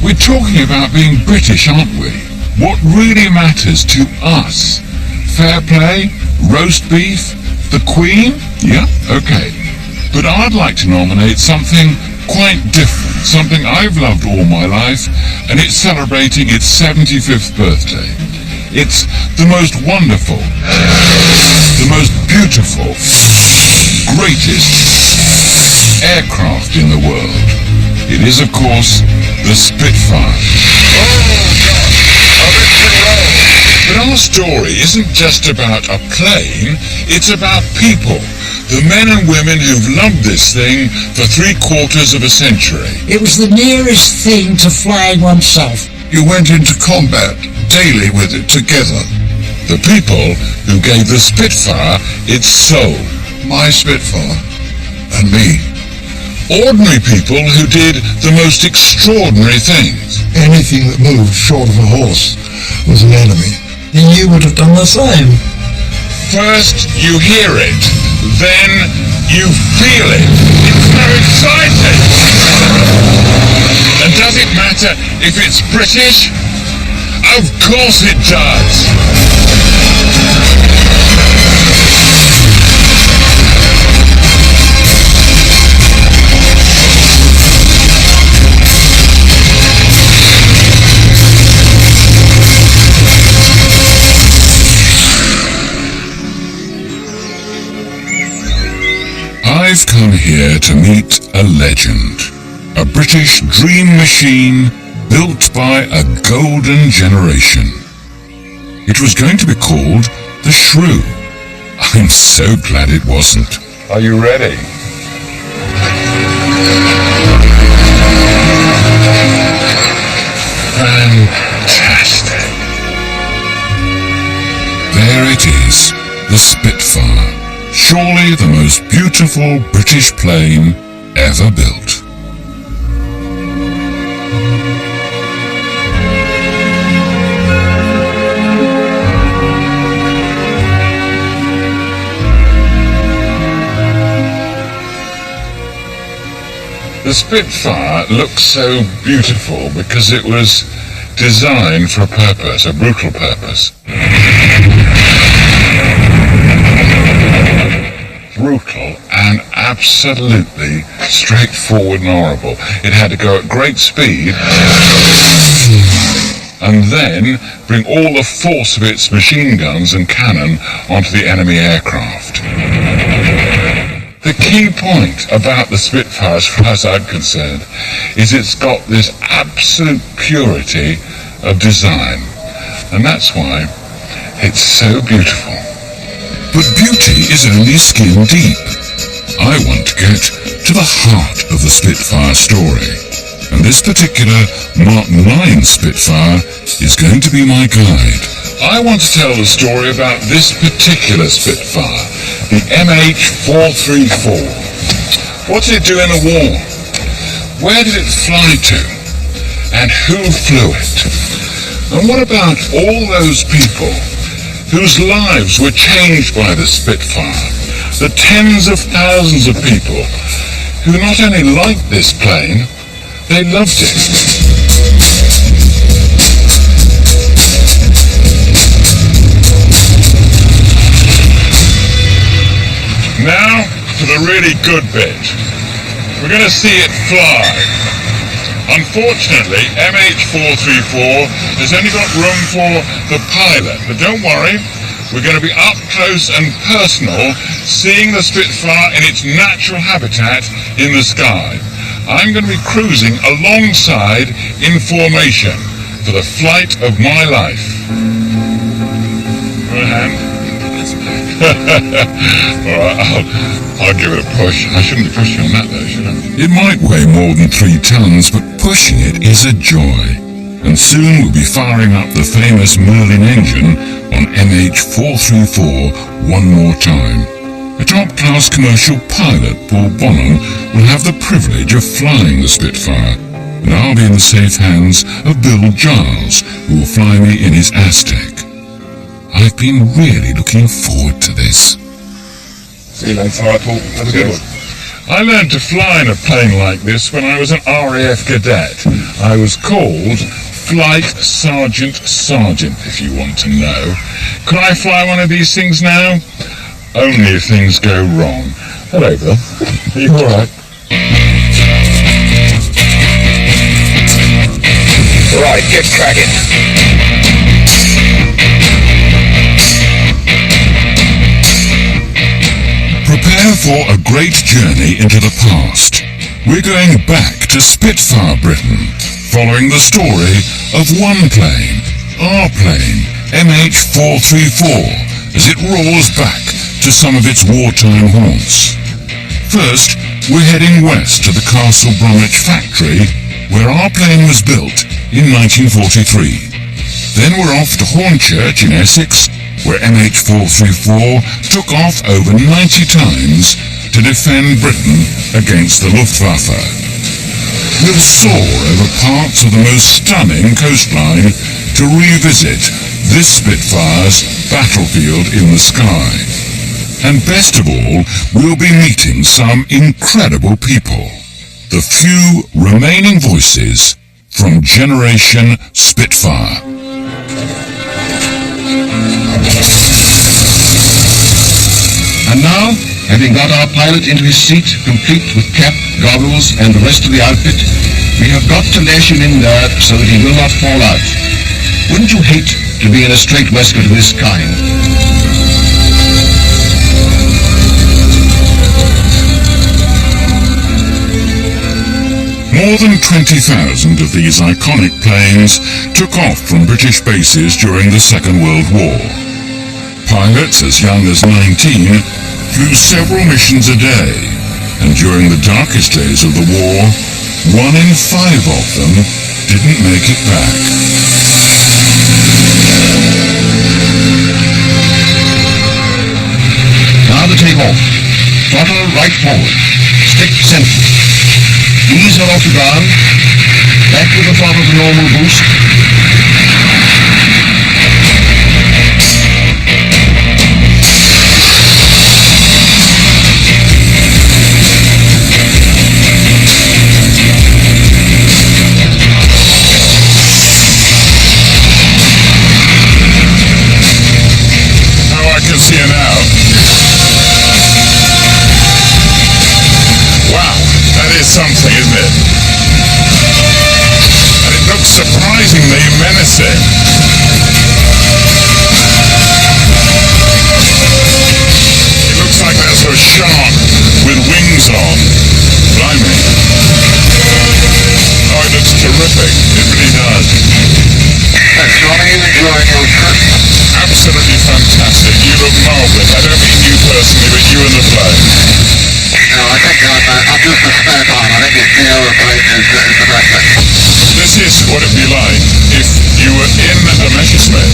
We're talking about being British, aren't we? What really matters to us? Fair play? Roast beef? The Queen? Yeah, okay. But I'd like to nominate something quite different, something I've loved all my life, and it's celebrating its 75th birthday. It's the most wonderful, the most beautiful, greatest aircraft in the world. It is, of course, the Spitfire. But our story isn't just about a plane, it's about people. The men and women who've loved this thing for 3/4 of a century. It was the nearest thing to flying oneself. You went into combat daily with it together. The people who gave the Spitfire its soul. My Spitfire and me. Ordinary people who did the most extraordinary things. Anything that moved short of a horse was an enemy. And you would have done the same. First you hear it, then you feel it. It's so exciting! And does it matter if it's British? Of course it does! I've come here to meet a legend, a British dream machine built by a golden generation. It was going to be called the Shrew. I'm so glad it wasn't. Are you ready? Fantastic. There it is, the Spitfire. Surely the most beautiful British plane ever built. The Spitfire looks so beautiful because it was designed for a purpose, a brutal purpose. Brutal and absolutely straightforward and horrible. It had to go at great speed and then bring all the force of its machine guns and cannon onto the enemy aircraft. The key point about the Spitfire, as far as I'm concerned, is it's got this absolute purity of design, and that's why it's so beautiful. But beauty is only skin deep. I want to get to the heart of the Spitfire story, and this particular Mark 9 Spitfire is going to be my guide. I want to tell the story about this particular Spitfire, the MH434. What did it do in the war? Where did it fly to? And who flew it? And what about all those people whose lives were changed by the Spitfire? The tens of thousands of people who not only liked this plane, they loved it. Now for the really good bit. We're going to see it fly. Unfortunately, MH434 has only got room for the pilot, but don't worry, we're going to be up close and personal, seeing the Spitfire in its natural habitat in the sky. I'm going to be cruising alongside in formation for the flight of my life. Right hand. Alright, I'll give it a push. I shouldn't be pushing on that though, should I? It might weigh more than 3 tons, but pushing it is a joy. And soon we'll be firing up the famous Merlin engine on MH434 one more time. A top-class commercial pilot, Paul Bonham, will have the privilege of flying the Spitfire, and I'll be in the safe hands of Bill Giles, who will fly me in his Aztec. I've been really looking forward to this. See you later. All right, Paul. Have a good one. I learned to fly in a plane like this when I was an RAF cadet. I was called Flight Sergeant, if you want to know. Could I fly one of these things now? Only if things go wrong. Hello, Bill. Are you alright? Right, get cracking. Prepare for a great journey into the past. We're going back to Spitfire, Britain, following the story of one plane, our plane, MH434, as it roars back to some of its wartime haunts. First, we're heading west to the Castle Bromwich factory, where our plane was built in 1943. Then we're off to Hornchurch in Essex, where MH434 took off over 90 times to defend Britain against the Luftwaffe. We'll soar over parts of the most stunning coastline to revisit this Spitfire's battlefield in the sky. And best of all, we'll be meeting some incredible people. The few remaining voices from Generation Spitfire. And now, having got our pilot into his seat, complete with cap, goggles, and the rest of the outfit, we have got to lash him in there so that he will not fall out. Wouldn't you hate to be in a straight waistcoat of this kind? More than 20,000 of these iconic planes took off from British bases during the Second World War. Pilots as young as 19 flew several missions a day, and during the darkest days of the war, 1 in 5 of them didn't make it back. Now to take off. Throttle right forward. Stick center. Ease her off the ground. Back with the throttle to normal boost. Oh, I can see it now. Wow, that is something, isn't it? And it looks surprisingly menacing. It looks like there's a shark with wings on. Blimey. Oh, it looks terrific. It really does. That's right, enjoying your trip. Absolutely fantastic. You look marvellous. I don't mean you personally, but you and the plane. No, I think I'm just a spare time. I think the aeroplane is the best thing. This is what it'd be like if you were in the Messerschmitt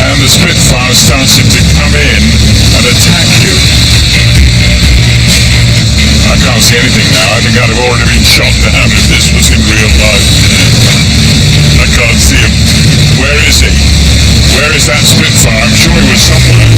and the Spitfire started to come in and attack you. I can't see anything now. I think I'd have already been shot down if this was in real life. I can't see him. Where is he? Where is that Spitfire? I'm sure he was somewhere.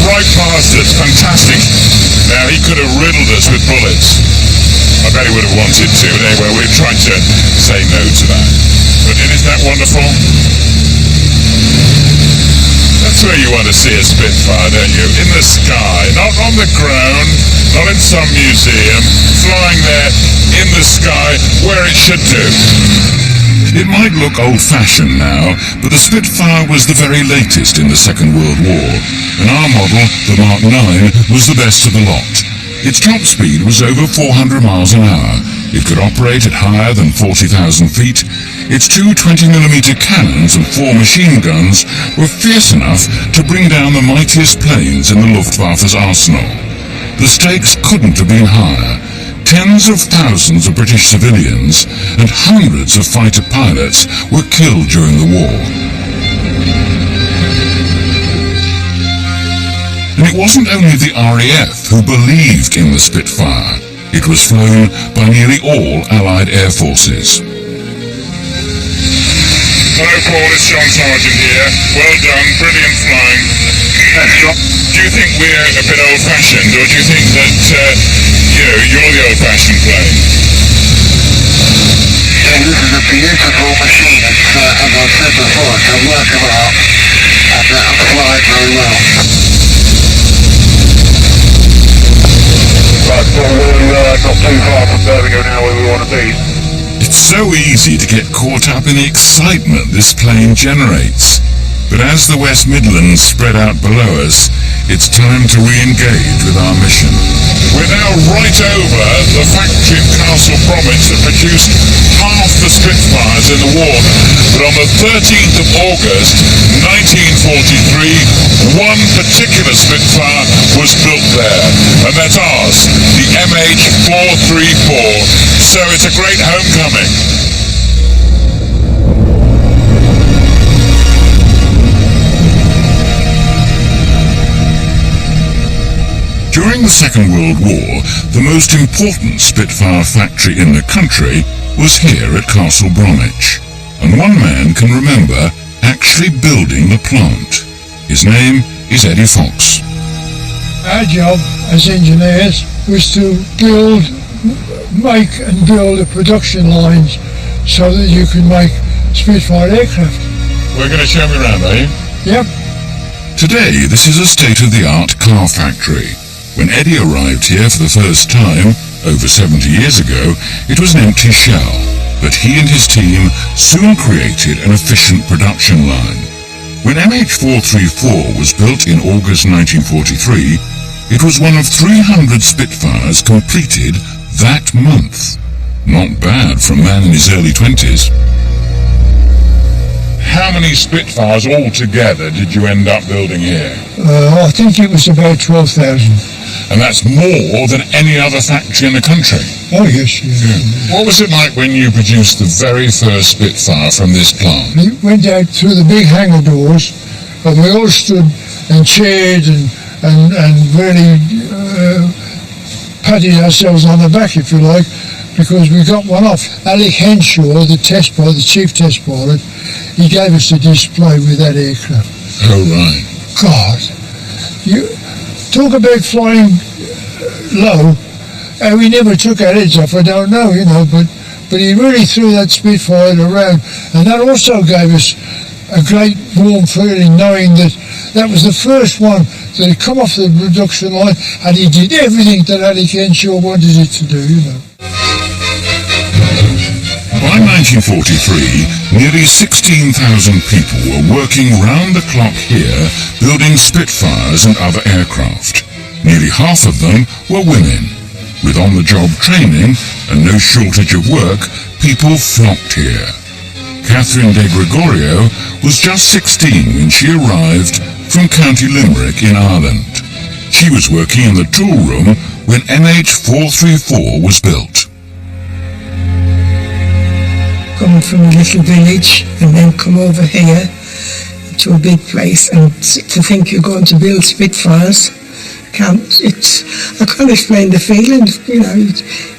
Right past us, fantastic. Now he could have riddled us with bullets. I bet he would have wanted to, but anyway, we've tried to say no to that. But isn't that wonderful? That's where you want to see a Spitfire, don't you? In the sky, not on the ground, not in some museum, flying there in the sky where it should do. It might look old-fashioned now, but the Spitfire was the very latest in the Second World War, and our model, the Mark 9, was the best of the lot. Its top speed was over 400 miles an hour. It could operate at higher than 40,000 feet. Its two 20mm cannons and 4 machine guns were fierce enough to bring down the mightiest planes in the Luftwaffe's arsenal. The stakes couldn't have been higher. Tens of thousands of British civilians and hundreds of fighter pilots were killed during the war. it wasn't only the RAF who believed in the Spitfire. It was flown by nearly all Allied air forces. Hello Paul, it's John Sargent here. Well done, brilliant flying. Thanks John. Do you think we're a bit old-fashioned, or do you think that, you're the old-fashioned plane? Yeah, this is a beautiful machine. It's, as I said before, it's a work of art, and I'm flying very well. Right, so we're not too far from Birmingham now where we want to be. It's so easy to get caught up in the excitement this plane generates. But as the West Midlands spread out below us, it's time to re-engage with our mission. We're now right over the factory in Castle Bromwich that produced half the Spitfires in the war. But on the 13th of August 1943, one particular Spitfire was built there, and that's ours, the MH434. So it's a great homecoming. During the Second World War, the most important Spitfire factory in the country was here at Castle Bromwich, and one man can remember actually building the plant. His name is Eddie Fox. Our job as engineers was to make and build the production lines so that you could make Spitfire aircraft. We're going to show me around, are you? Yep. Today, this is a state-of-the-art car factory. When Eddie arrived here for the first time, over 70 years ago, it was an empty shell, but he and his team soon created an efficient production line. When MH434 was built in August 1943, it was one of 300 Spitfires completed that month. Not bad for a man in his early 20s. How many Spitfires altogether did you end up building here? I think it was about 12,000. And that's more than any other factory in the country. Oh yes, yeah. What was it like when you produced the very first Spitfire from this plant? We went out through the big hangar doors, and we all stood and cheered and really patted ourselves on the back, if you like, because we got one off. Alec Henshaw, the chief test pilot, he gave us a display with that aircraft. Oh, right. God, you talk about flying low. We never took our heads off, I don't know, but he really threw that Spitfire around, and that also gave us a great warm feeling knowing that that was the first one that had come off the production line, and he did everything that Alec Henshaw wanted it to do, By 1943, nearly 16,000 people were working round the clock here, building Spitfires and other aircraft. Nearly half of them were women. With on-the-job training and no shortage of work, people flocked here. Catherine de Gregorio was just 16 when she arrived from County Limerick in Ireland. She was working in the tool room when MH434 was built. Coming from a little village and then come over here to a big place, and to think you're going to build Spitfires, I can't explain the feeling,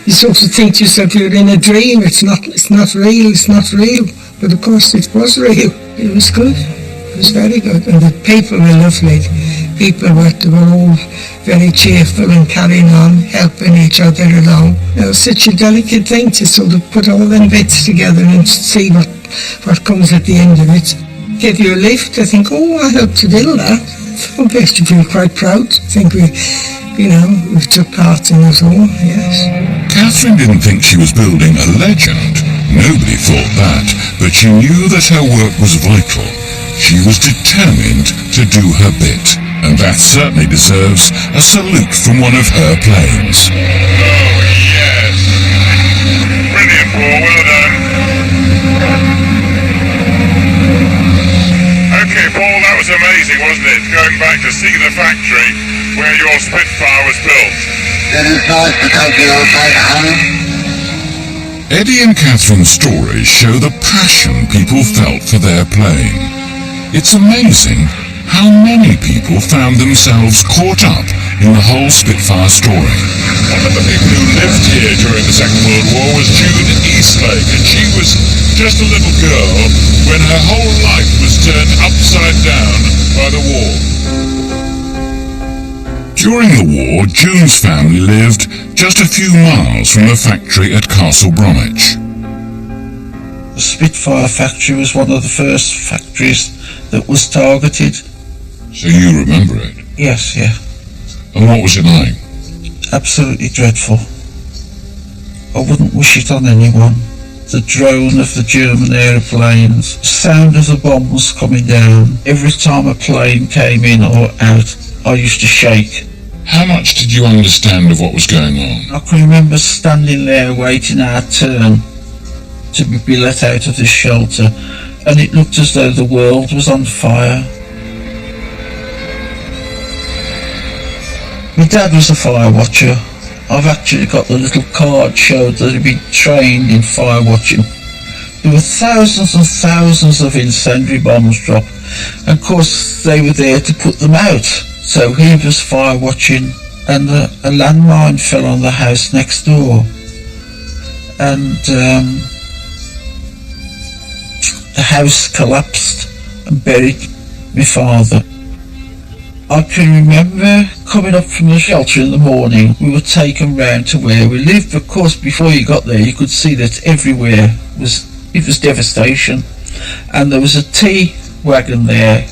you sort of think to yourself you're in a dream, it's not real, but of course it was real. It was good, it was very good, and the people were lovely. People were all very cheerful and carrying on, helping each other along. It was such a delicate thing to sort of put all them bits together and see what comes at the end of it. Give you a lift, I think, I helped to build that. I used to feel quite proud. I think we took part in it all, yes. Catherine didn't think she was building a legend. Nobody thought that, but she knew that her work was vital. She was determined to do her bit, and that certainly deserves a salute from one of her planes. Oh, yes. Brilliant, Paul. Well done. Okay, Paul, that was amazing, wasn't it? Going back to see the factory where your Spitfire was built. It is nice to take your back home. Eddie and Catherine's stories show the passion people felt for their plane. It's amazing how many people found themselves caught up in the whole Spitfire story. One of the people who lived here during the Second World War was June Eastlake, and she was just a little girl when her whole life was turned upside down by the war. During the war, June's family lived just a few miles from the factory at Castle Bromwich. The Spitfire factory was one of the first factories that was targeted. So you remember it? Yes, yeah. And what was it like? Absolutely dreadful. I wouldn't wish it on anyone. The drone of the German aeroplanes, the sound of the bombs coming down. Every time a plane came in or out, I used to shake. How much did you understand of what was going on? I can remember standing there waiting our turn to be let out of this shelter, and it looked as though the world was on fire. My dad was a fire watcher. I've actually got the little card showed that he'd been trained in fire watching. There were thousands and thousands of incendiary bombs dropped, and of course they were there to put them out. So he was fire watching, and a landmine fell on the house next door, and the house collapsed and buried my father. I can remember coming up from the shelter in the morning. We were taken round to where we lived. Of course, before you got there, you could see that everywhere it was devastation. And there was a tea wagon there,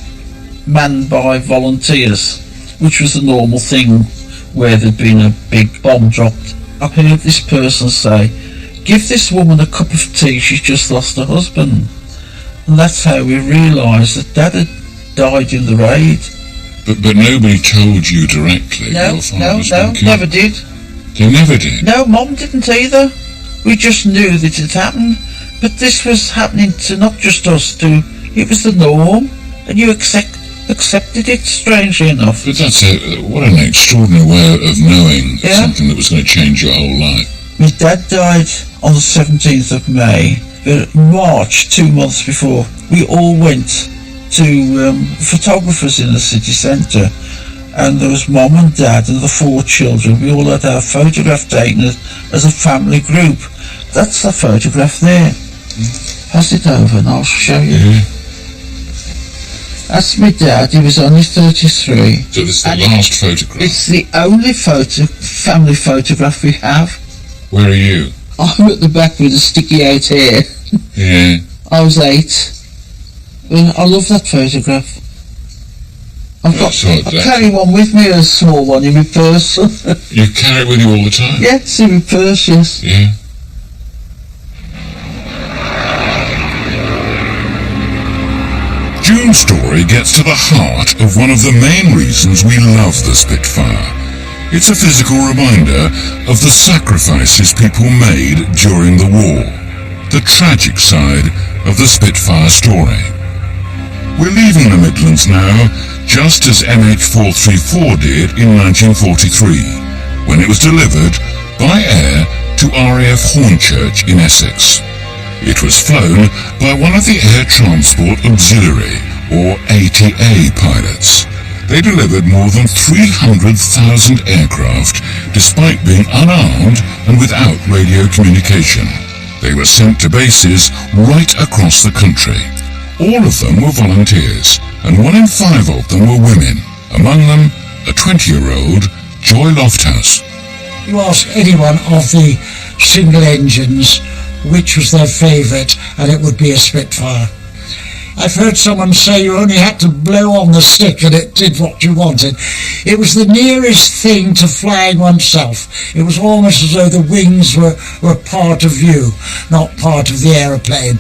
manned by volunteers, which was the normal thing where there'd been a big bomb dropped. I heard this person say, "Give this woman a cup of tea, she's just lost her husband." And that's how we realised that Dad had died in the raid. But nobody told you directly your father was being killed? Never did. They never did? No, Mum didn't either. We just knew that it had happened. But this was happening to not just us two. It was the norm, and you accepted it, strangely enough. But that's what an extraordinary way of knowing something that was going to change your whole life. My dad died on the 17th of May. But in March, 2 months before, we all went to photographers in the city centre, and there was Mum and Dad and the 4 children. We all had our photograph taken as a family group. That's the photograph there. Pass it over and I'll show you. Yeah. That's my dad. He was only 33. So this is the last photograph? It's the only family photograph we have. Where are you? I'm at the back with the sticky out hair. Yeah. I was 8. I love that photograph. I carry one with me, a small one in my purse. You carry it with you all the time? Yeah, it's in my purse, yes. Yeah. June's story gets to the heart of one of the main reasons we love the Spitfire. It's a physical reminder of the sacrifices people made during the war, the tragic side of the Spitfire story. We're leaving the Midlands now, just as MH434 did in 1943, when it was delivered by air to RAF Hornchurch in Essex. It was flown by one of the Air Transport Auxiliary, or ATA pilots. They delivered more than 300,000 aircraft, despite being unarmed and without radio communication. They were sent to bases right across the country. All of them were volunteers, and 1 in 5 of them were women, among them a 20-year-old Joy Lofthouse. You ask anyone of the single engines which was their favourite, and it would be a Spitfire. I've heard someone say you only had to blow on the stick and it did what you wanted. It was the nearest thing to flying oneself. It was almost as though the wings were part of you, not part of the aeroplane.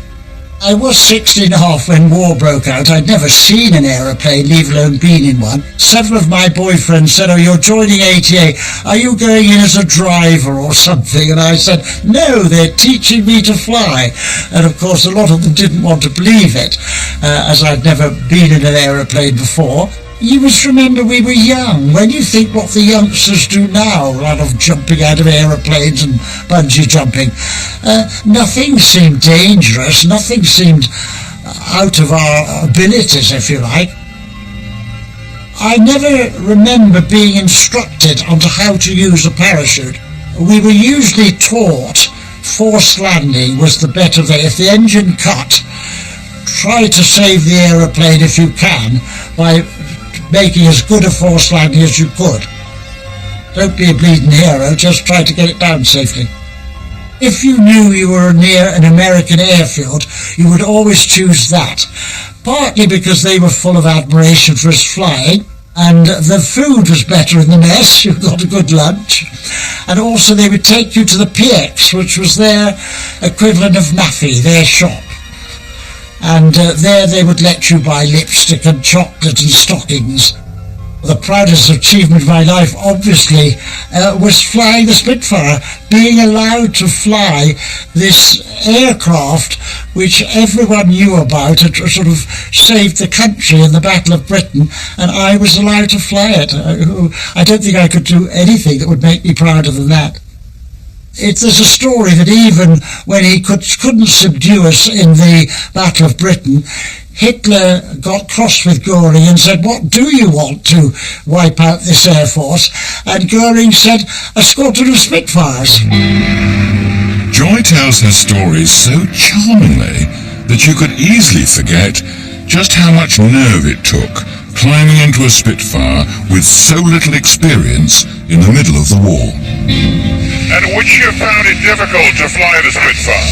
I was 16.5 when war broke out. I'd never seen an aeroplane, leave alone been in one. Several of my boyfriends said, "Oh, you're joining ATA. Are you going in as a driver or something?" And I said, "No, they're teaching me to fly." And of course, a lot of them didn't want to believe it, as I'd never been in an aeroplane before. You must remember we were young. When you think what the youngsters do now, a lot of jumping out of aeroplanes and bungee jumping, nothing seemed dangerous, nothing seemed out of our abilities, if you like. I never remember being instructed onto how to use a parachute. We were usually taught forced landing was the better way. If the engine cut, try to save the aeroplane if you can by making as good a forced landing as you could. Don't be a bleeding hero, just try to get it down safely. If you knew you were near an American airfield, you would always choose that, partly because they were full of admiration for us flying, and the food was better in the mess, you got a good lunch, and also they would take you to the PX, which was their equivalent of Maffei, their shop. And there they would let you buy lipstick and chocolate and stockings. The proudest achievement of my life, obviously, was flying the Spitfire, being allowed to fly this aircraft which everyone knew about. It sort of saved the country in the Battle of Britain, and I was allowed to fly it. I don't think I could do anything that would make me prouder than that. There's a story that even when he couldn't subdue us in the Battle of Britain, Hitler got cross with Göring and said, "What do you want to wipe out this Air Force?" And Göring said, "A squadron of Spitfires." Joy tells her stories so charmingly that you could easily forget just how much nerve it took climbing into a Spitfire with so little experience in the middle of the war. And would you have found it difficult to fly the Spitfire?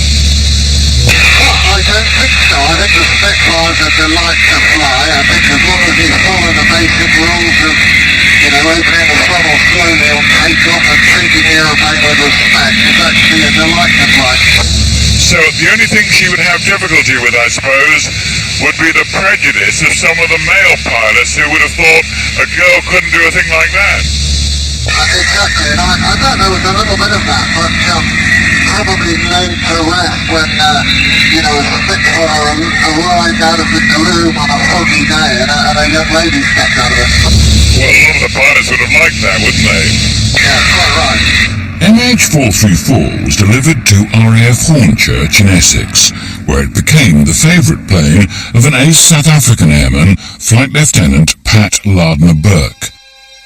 I don't think so. I think the Spitfire's a delight to fly. I think as long as you follow the basic rules of, opening the throttle slowly on takeoff and treating the aeroplane with respect, it's actually a delight to fly. So the only thing she would have difficulty with, I suppose, would be the prejudice of some of the male pilots who would have thought a girl couldn't do a thing like that. Exactly, and I don't know, there's a little bit of that, but probably laid to rest when, a Spitfire arrived out of the gloom on a foggy day and a young lady stepped out of it. Well, a lot of the pilots would have liked that, wouldn't they? Yeah, quite right. MH434 was delivered to RAF Hornchurch in Essex, where it became the favourite plane of an ace South African airman, Flight Lieutenant Pat Lardner-Burke.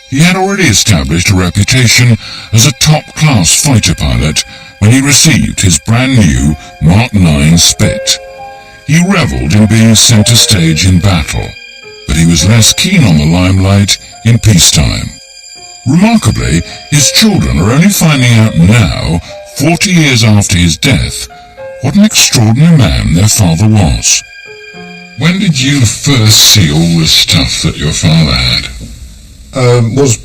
He had already established a reputation as a top-class fighter pilot when he received his brand-new Mark 9 Spit. He revelled in being centre stage in battle, but he was less keen on the limelight in peacetime. Remarkably, his children are only finding out now, 40 years after his death, what an extraordinary man their father was. When did you first see all the stuff that your father had? Was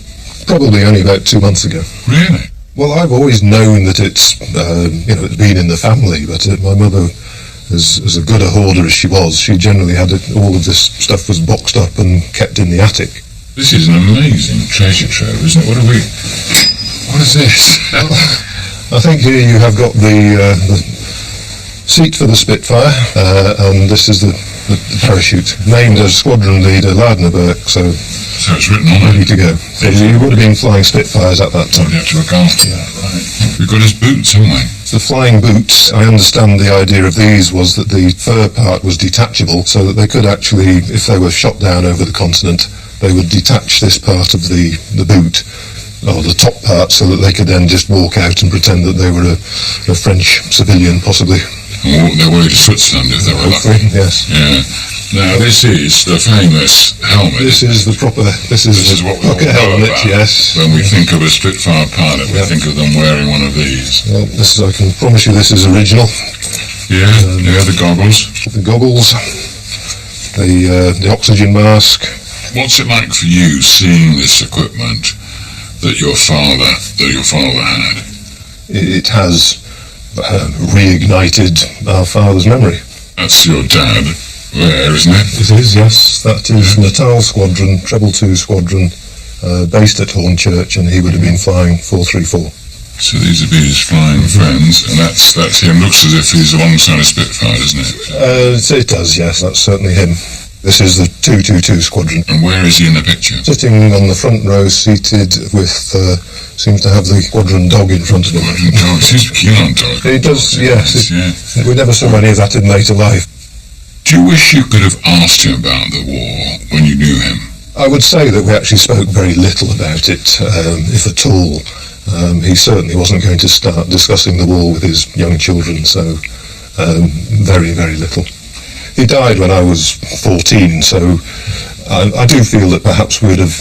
probably only about 2 months ago. Really? Well, I've always known that it's been in the family, but my mother, as good a hoarder as she was, she generally had all of this stuff was boxed up and kept in the attic. This is an amazing treasure trove, isn't it? What is this? Well, I think here you have got the seat for the Spitfire, and this is the parachute, named as Squadron Leader Lardner-Burke, so it's written on ready it. to go. So you would have been flying Spitfires at that time. You have to look after that, right. We've got his boots, haven't we? The flying boots, I understand the idea of these was that the fur part was detachable, so that they could actually, if they were shot down over the continent, they would detach this part of the boot, or the top part, so that they could then just walk out and pretend that they were a French civilian, possibly. And walk their way to Switzerland if they were lucky. Yes. Yeah. Now this is the famous helmet. This is what we all know helmet, about. yes. When we think of a Spitfire pilot, we think of them wearing one of these. Well, I can promise you this is original. Yeah, the goggles. The goggles, the oxygen mask. What's it like for you seeing this equipment that your father had? It has reignited our father's memory. That's your dad there, isn't it? It is, yes. That is Natal Squadron, Treble 2 Squadron, based at Hornchurch, and he would have been flying 434. So these would be his flying friends, and that's him. Looks as if he's alongside a Spitfire, doesn't it? It does, yes. That's certainly him. This is the 222 Squadron. And where is he in the picture? Sitting on the front row, seated with, seems to have the squadron dog in front of him. Squadron dog, seems keen on dog. He does, yes. Yeah. We never saw any of that in later life. Do you wish you could have asked him about the war when you knew him? I would say that we actually spoke very little about it, if at all. He certainly wasn't going to start discussing the war with his young children, so very, very little. He died when I was 14, so I do feel that perhaps we'd have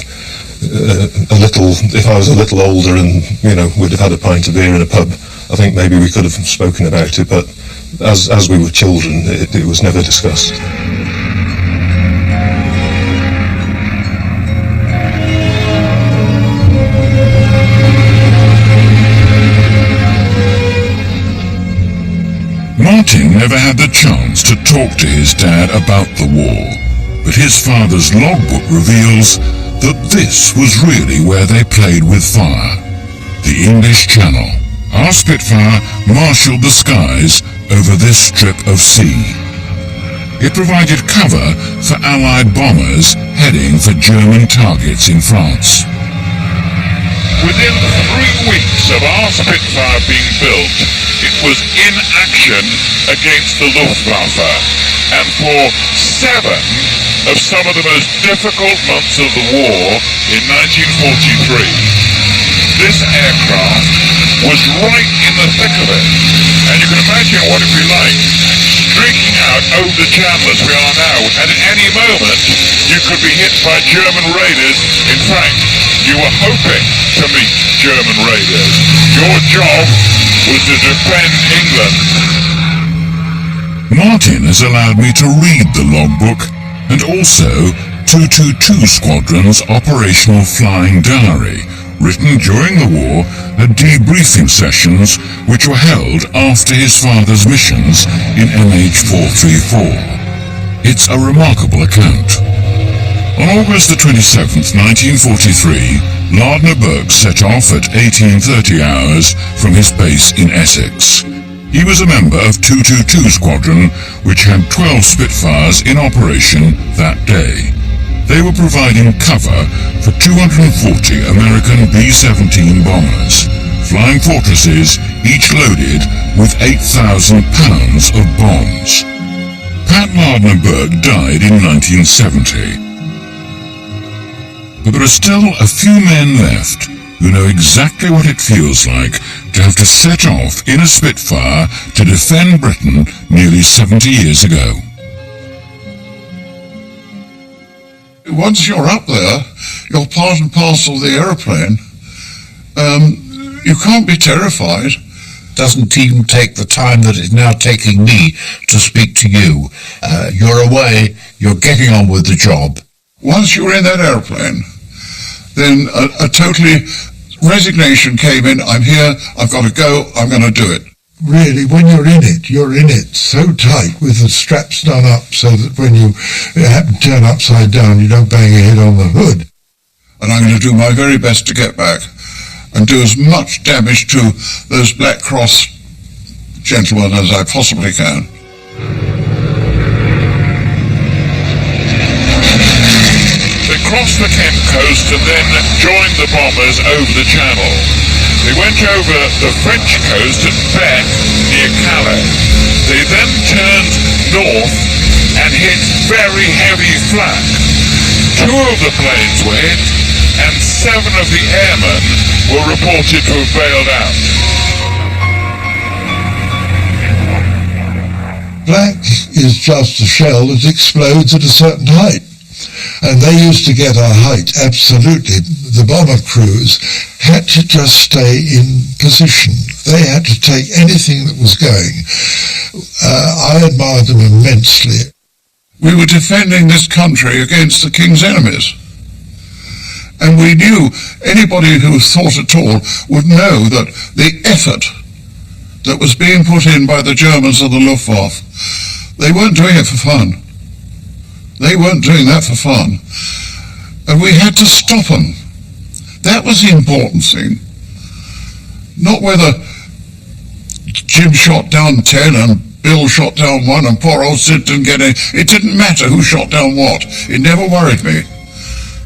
if I was a little older and, we'd have had a pint of beer in a pub, I think maybe we could have spoken about it, but as we were children, it was never discussed. Martin never had the chance to talk to his dad about the war, but his father's logbook reveals that this was really where they played with fire. The English Channel. Our Spitfire marshalled the skies over this strip of sea. It provided cover for Allied bombers heading for German targets in France. Within 3 weeks of our Spitfire being built, it was in action against the Luftwaffe, and for 7 of some of the most difficult months of the war in 1943, this aircraft was right in the thick of it, and you can imagine what it would be like streaking out over the channel as we are now, and at any moment you could be hit by German raiders. In fact, you were hoping to meet German raiders. Your job was to defend England. Martin has allowed me to read the logbook and also 222 Squadron's operational flying diary, written during the war at debriefing sessions which were held after his father's missions in MH434. It's a remarkable account. On August the 27th, 1943, Lardner Burke set off at 1830 hours from his base in Essex. He was a member of 222 Squadron, which had 12 Spitfires in operation that day. They were providing cover for 240 American B-17 bombers, flying fortresses each loaded with 8,000 pounds of bombs. Pat Lardner Burke died in 1970. But there are still a few men left who know exactly what it feels like to have to set off in a Spitfire to defend Britain nearly 70 years ago. Once you're up there, you're part and parcel of the aeroplane. You can't be terrified. Doesn't even take the time that it's now taking me to speak to you. You're away, you're getting on with the job. Once you're in that aeroplane, then a totally resignation came in. I'm here, I've got to go, I'm going to do it. Really, when you're in it so tight with the straps done up so that when you happen to turn upside down, you don't bang your head on the hood. And I'm going to do my very best to get back and do as much damage to those Black Cross gentlemen as I possibly can. They crossed the Kent coast and then joined the bombers over the Channel. They went over the French coast at Bec near Calais. They then turned north and hit very heavy flak. 2 of the planes were hit and 7 of the airmen were reported to have bailed out. Flak is just a shell that explodes at a certain height. And they used to get our height, absolutely. The bomber crews had to just stay in position. They had to take anything that was going. I admired them immensely. We were defending this country against the King's enemies. And we knew, anybody who thought at all would know that the effort that was being put in by the Germans and the Luftwaffe, they weren't doing it for fun. They weren't doing that for fun. And we had to stop them. That was the important thing. Not whether Jim shot down 10 and Bill shot down 1 and poor old Sid didn't get any. It didn't matter who shot down what. It never worried me.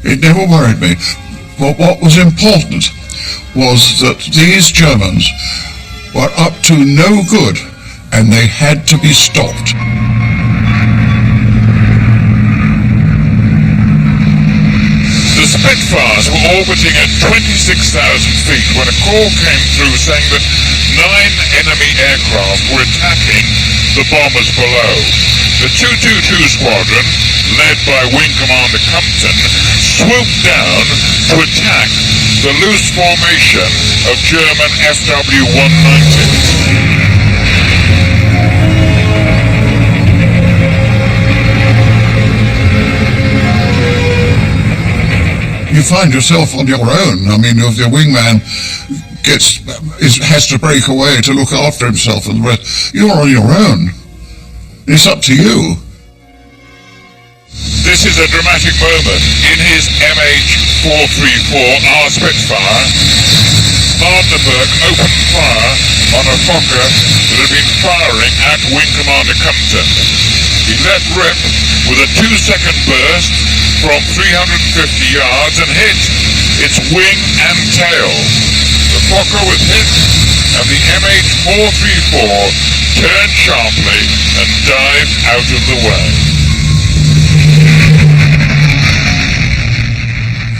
It never worried me. But what was important was that these Germans were up to no good and they had to be stopped. Spitfires were orbiting at 26,000 feet when a call came through saying that 9 enemy aircraft were attacking the bombers below. The 222 Squadron, led by Wing Commander Compton, swooped down to attack the loose formation of German FW-190s. You find yourself on your own. I mean, if your wingman has to break away to look after himself and the rest, you're on your own. It's up to you. This is a dramatic moment. In his MH-434R Spitfire, Lardnerberg opened fire on a Fokker that had been firing at Wing Commander Compton. He let rip with a 2-second burst from 350 yards and hit its wing and tail. The Fokker was hit and the MH-434 turned sharply and dived out of the way.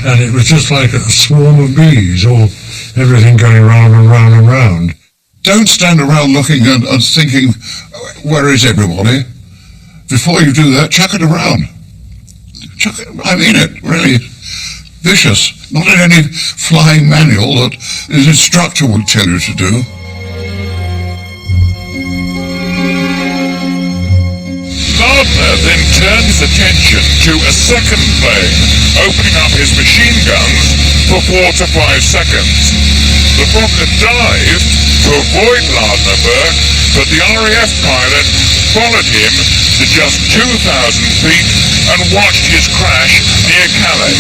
And it was just like a swarm of bees, or everything going round and round and round. Don't stand around looking and thinking, where is everybody? Before you do that, chuck it around. Chuck it, I mean it, really. Vicious. Not in any flying manual that his instructor would tell you to do. Lardner then turned his attention to a second plane, opening up his machine guns for 4 to 5 seconds. The Fokker dived to avoid Lardnerberg, but the RAF pilot followed him to just 2,000 feet and watched his crash near Calais.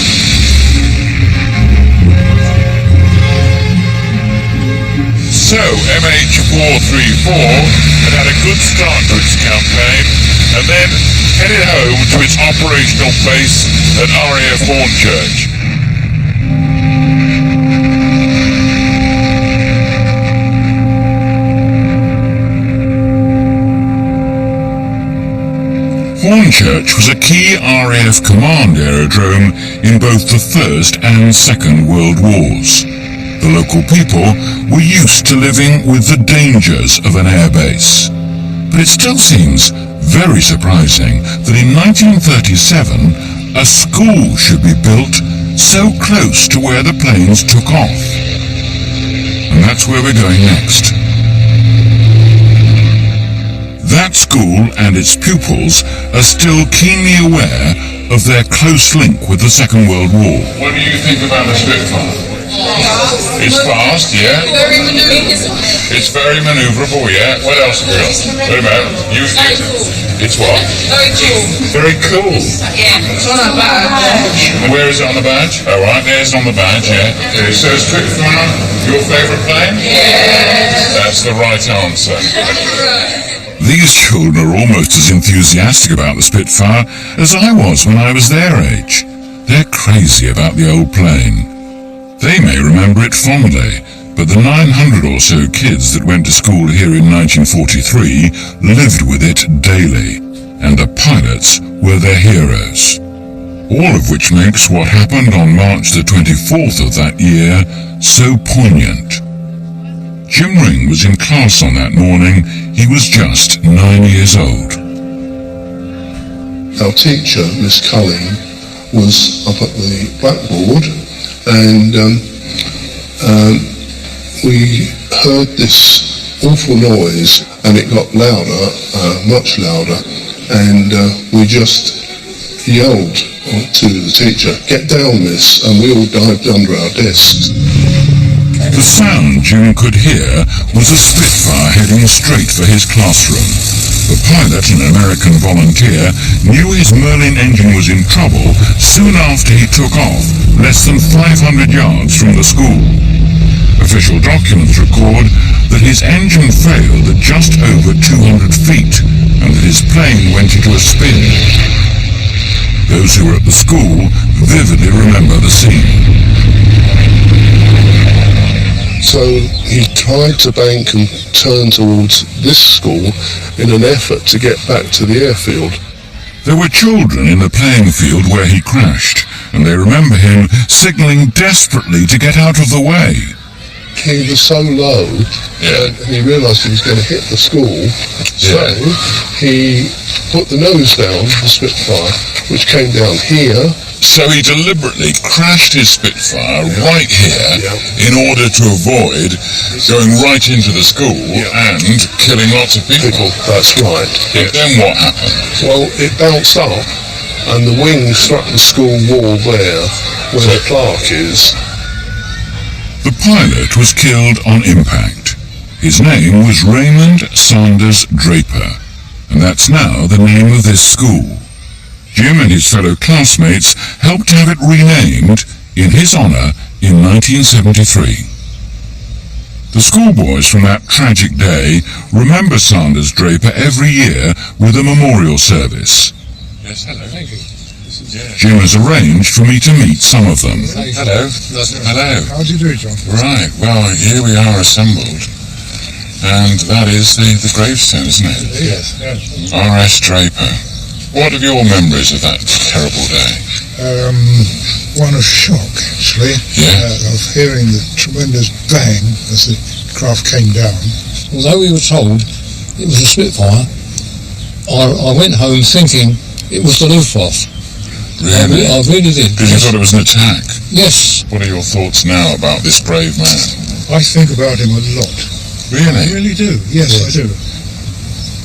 So MH-434 had a good start to its campaign and then headed home to its operational base at RAF Hornchurch. Hornchurch was a key RAF command aerodrome in both the First and Second World Wars. The local people were used to living with the dangers of an airbase. But it still seems very surprising that in 1937 a school should be built so close to where the planes took off. And that's where we're going next. That school and its pupils are still keenly aware of their close link with the Second World War. What do you think about the Spitfire? It's fast, yeah. Very maneuverable. It's very maneuverable, yeah. What else have we got? Wait a minute. It's what? Very cool. Very cool. Yeah. It's on our badge. And where is it on the badge? Oh, right, there's on the badge, yeah. Okay, so Spitfire, your favourite plane? Yes. That's the right answer. These children are almost as enthusiastic about the Spitfire as I was when I was their age. They're crazy about the old plane. They may remember it fondly, but the 900 or so kids that went to school here in 1943 lived with it daily, and the pilots were their heroes. All of which makes what happened on March the 24th of that year so poignant. Jim Ring was in class on that morning. He was just 9 years old. Our teacher, Miss Culling, was up at the blackboard, and we heard this awful noise, and it got louder, much louder, and we just yelled to the teacher, "Get down, miss," and we all dived under our desks. The sound Jim could hear was a Spitfire heading straight for his classroom. The pilot, an American volunteer, knew his Merlin engine was in trouble soon after he took off, less than 500 yards from the school. Official documents record that his engine failed at just over 200 feet and that his plane went into a spin. Those who were at the school vividly remember the scene. So he tried to bank and turn towards this school in an effort to get back to the airfield. There were children in the playing field where he crashed, and they remember him signalling desperately to get out of the way. He was so low that he realised he was going to hit the school, so he put the nose down, the Spitfire, which came down here. So he deliberately crashed his Spitfire right here in order to avoid going right into the school and killing lots of people. That's right. Then what happened? Well, it bounced up and the wing struck the school wall there where the plaque is. The pilot was killed on impact. His name was Raymond Sanders Draper, and that's now the name of this school. Jim and his fellow classmates helped have it renamed in his honour in 1973. The schoolboys from that tragic day remember Sanders Draper every year with a memorial service. Yes, hello. Thank you. Jim has arranged for me to meet some of them. Hello. Hello. How do you do it, John? Right, well, here we are assembled. And that is the gravestone, isn't it? Yes. R.S. Draper. What are your memories of that terrible day? One of shock, actually, of hearing the tremendous bang as the craft came down. Although we were told it was a Spitfire, I went home thinking it was the Luftwaffe. Really? I really did. Because you thought it was an attack? Yes. What are your thoughts now about this brave man? I think about him a lot. Really? I really do. Yes, I do.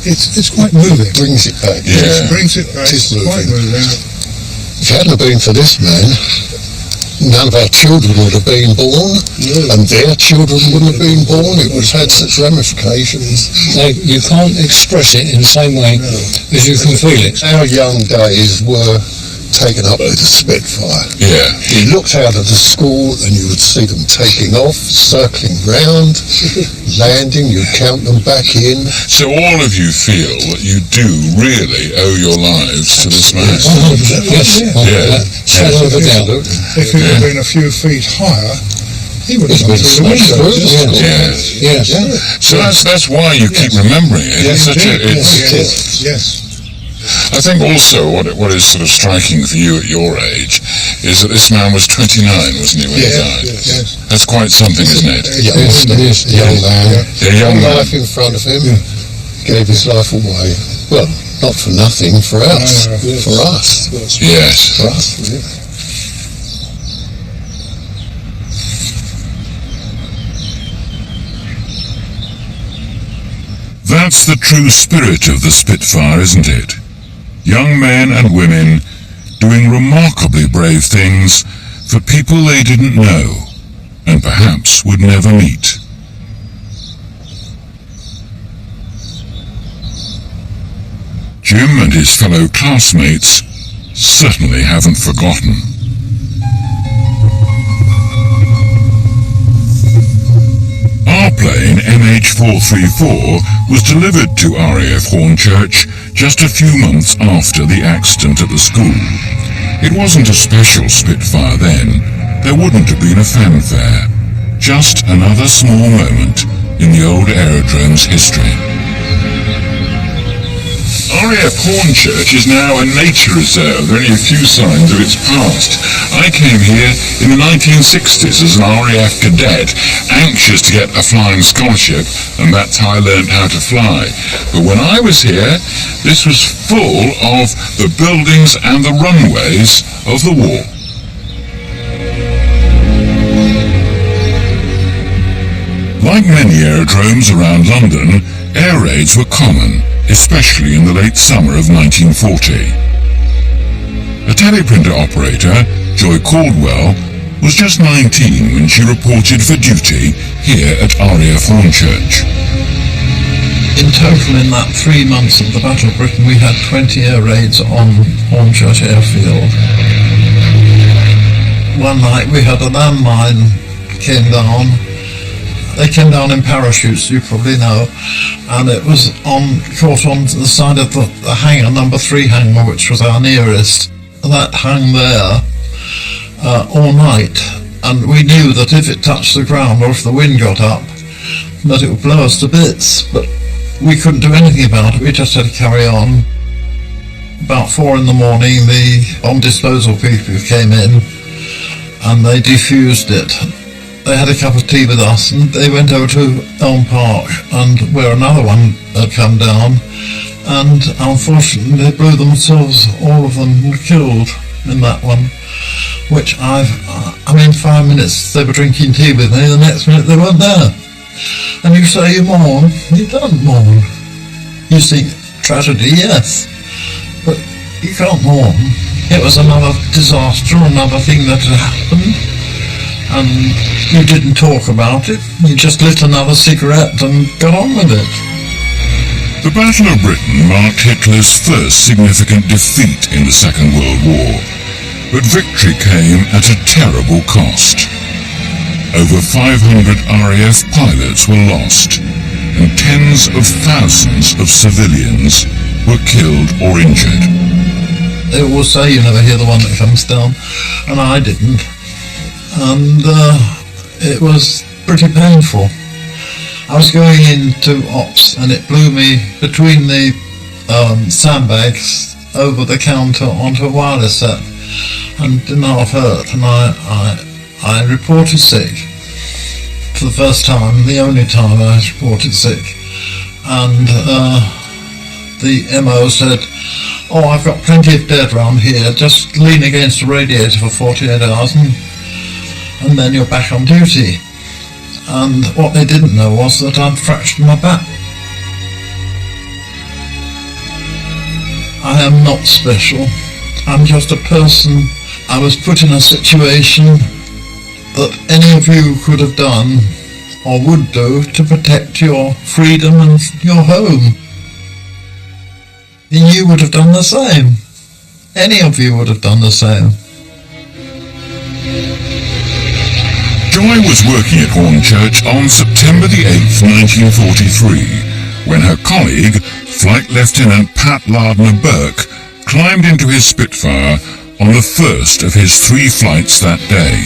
It's quite moving. It brings it back. Yes, it brings it back. It is Quite moving. If it hadn't been for this man, none of our children would have been born, and their children wouldn't have been born. It would have had such ramifications. You can't express it in the same way as you can feel it. Our young days were taken up with the Spitfire. Yeah. You looked out of the school and you would see them taking off, circling round, landing, you'd count them back in. So all of you feel that you do really owe your lives to this man? Yes. Shadow of a doubt. If he had been a few feet higher, he would have gone through the window. Yes. So that's why you keep remembering it. Yes, It's such a, yes. I think also what is sort of striking for you at your age is that this man was 29, wasn't he, when he died? Yes. That's quite something, isn't it? A young man. A young man. Life in front of him. Gave his life away. Well, not for nothing, for us. For us. Yes. For us, really. That's the true spirit of the Spitfire, isn't it? Young men and women doing remarkably brave things for people they didn't know and perhaps would never meet. Jim and his fellow classmates certainly haven't forgotten. Our plane, MH434, was delivered to RAF Hornchurch just a few months after the accident at the school. It wasn't a special Spitfire then. There wouldn't have been a fanfare. Just another small moment in the old aerodrome's history. RAF Hornchurch is now a nature reserve. There are only a few signs of its past. I came here in the 1960s as an RAF cadet, anxious to get a flying scholarship, and that's how I learned how to fly. But when I was here, this was full of the buildings and the runways of the war. Like many aerodromes around London, air raids were common, especially in the late summer of 1940. A teleprinter operator, Joy Caldwell, was just 19 when she reported for duty here at RAF Hornchurch. In total, in that 3 months of the Battle of Britain, we had 20 air raids on Hornchurch Airfield. One night we had a landmine came down. They came down in parachutes, you probably know, and it was caught on the side of the hangar, number 3 hangar, which was our nearest. That hung there all night, and we knew that if it touched the ground or if the wind got up, that it would blow us to bits, but we couldn't do anything about it. We just had to carry on. About 4 in the morning, the bomb disposal people came in and they defused it. They had a cup of tea with us and they went over to Elm Park and where another one had come down, and unfortunately they blew themselves, all of them were killed in that one, which in 5 minutes they were drinking tea with me, the next minute they weren't there. And you say you mourn, you don't mourn. You see tragedy, yes, but you can't mourn. It was another disaster, another thing that had happened, and you didn't talk about it. You just lit another cigarette and got on with it. The Battle of Britain marked Hitler's first significant defeat in the Second World War, but victory came at a terrible cost. Over 500 RAF pilots were lost, and tens of thousands of civilians were killed or injured. They always say you never hear the one that comes down, and I didn't. And it was pretty painful. I was going into ops and it blew me between the sandbags over the counter onto a wireless set and did not hurt, and I reported sick for the first time, the only time I was reported sick, and the MO said, "Oh, I've got plenty of dead round here, just lean against the radiator for 48 hours and then you're back on duty." And what they didn't know was that I'd fractured my back. I am not special. I'm just a person. I was put in a situation that any of you could have done or would do to protect your freedom and your home. And you would have done the same. Any of you would have done the same. Joy was working at Hornchurch on September the 8th, 1943, when her colleague, Flight Lieutenant Pat Lardner-Burke, climbed into his Spitfire on the first of his 3 flights that day.